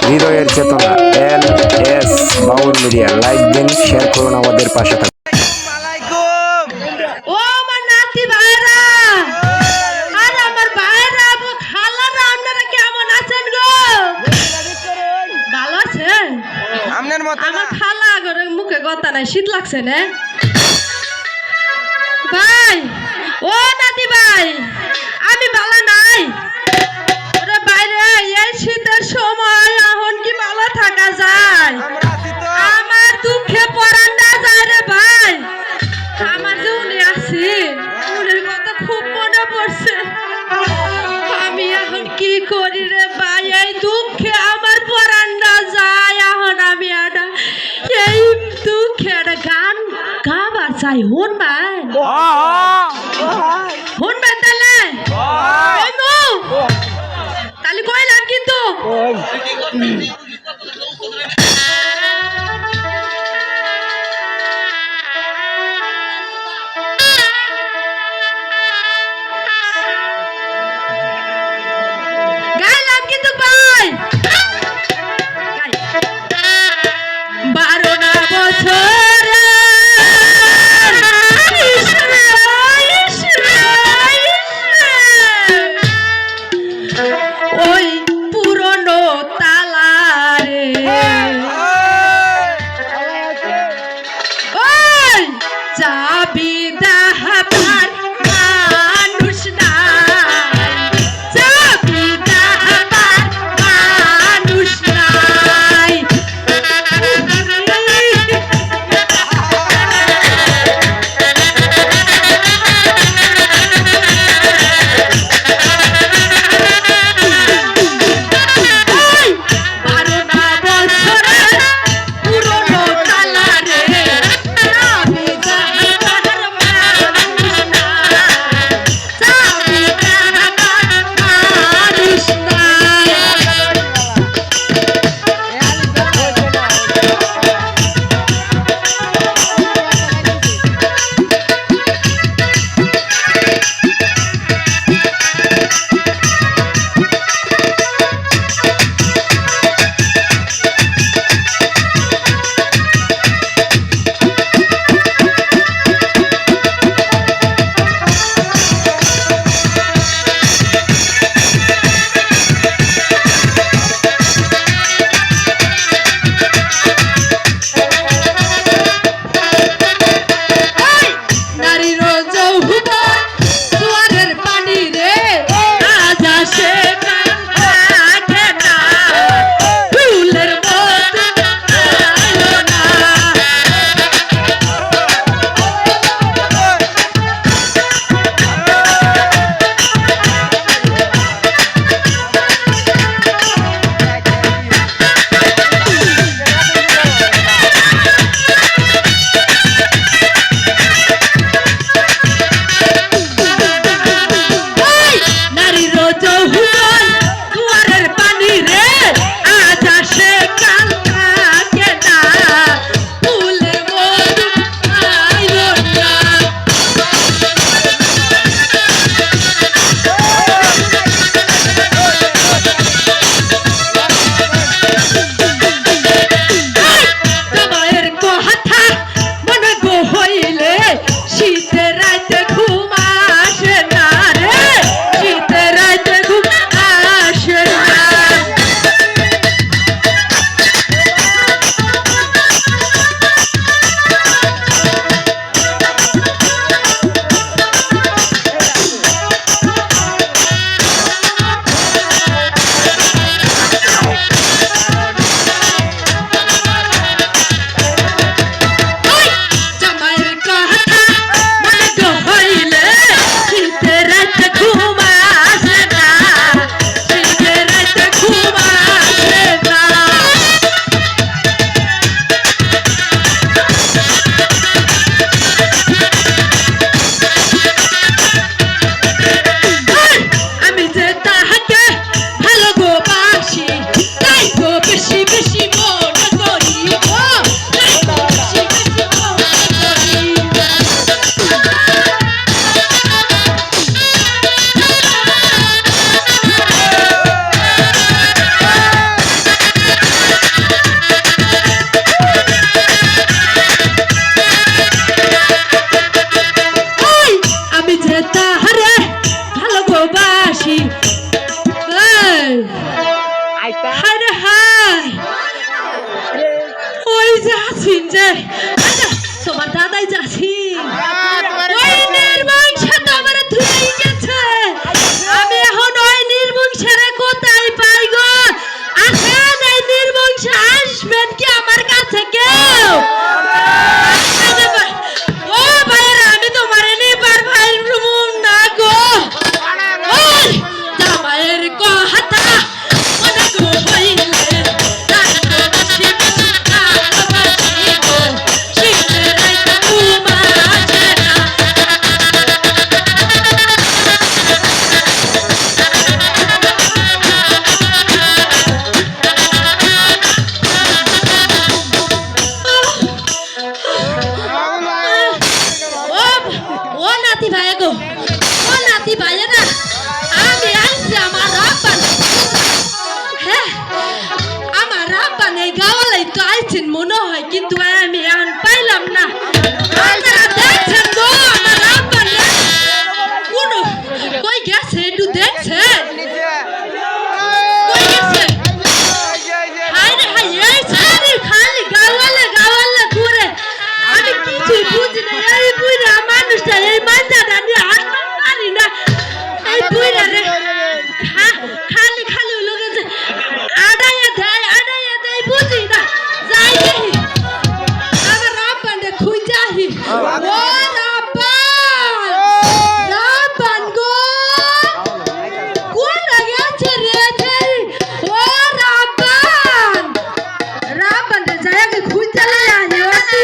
হৃদয়ের চেতনা LS বাউল media. Like দিন, শেয়ার করুন, আমাদের পাশে থাকুন। ও আমার নাতি ভাইরা আর আমার ভাইরা খালারা, আপনারা কেমন আছেন গো? ভালো আছেন? আমার খালা ঘরে মুখে কথা নাই, শীত লাগছে না ভাই? ও নাতি ভাই, আমি ভালো নাই। ওরে বাইরে এই শীতের সময় এখন কি ভালো থাকা যায়? আমার দুঃখে পরান্ডা যায় রে ভাই। আমার যে উনি আছি, উনির কথা খুব মনে পড়ছে। আমি এখন কি করি রে ভাই? এই দুঃখে আমার পরান্ডা যায়। এখন আমি একটা এই দুঃখে একটা গান গাবার চাই। হন ভাই, হন ভাই, তাহলে তাহলে কইলাম কিন্তু গাইলাম কিন্তু ভাই। 12 বছর ওই পুরনো তালা হায় রে হায় ওই যাচ্ছেন যে আচ্ছা, তোমার দাদাই যাচ্ছেন ওই নির্বংশে তো আমার ধুয়ে গেছে আমি এখন ওই নির্বংশের কোথায় পাই গো আসেন এই নির্বংশ আসবেন কি আমার কাছে কেউ ও ভাইয়েরা আমি তোমার নিবার ভাই রুম না গো ওই জামাইয়ের কথা মনে গো হইলে ও নাতি ভাই গো ও নাতি ভাইয়েরা আমি আসছি আমার রাব্বান হ্যাঁ আমার রাব্বান এই গাওয়ালাই তো আইছেন মনে হয় কিন্তু আমি এখন পাইলাম না আপনারা দেখছেন গো আমার রাব্বান কোন কই গেছে একটু দেখছেন কই গেছে হায় রে হায় এই সারি খালি গাওয়ালে ঘুরে আমি কিছুই বুঝি না এই বুইরা মানুষটা এই মাঝাটা নিয়ে হাঁটতে পারি না এই বুইরা রে খালি লোকে যে আড়াইয়া দেয় বুঝি না যাই দেখি আমার রাব্বানটা খুঁজাহি ও রাব্বান গো কোন গেছে রে দেরি ও রাব্বান রে যায় খুঁজা লই আহি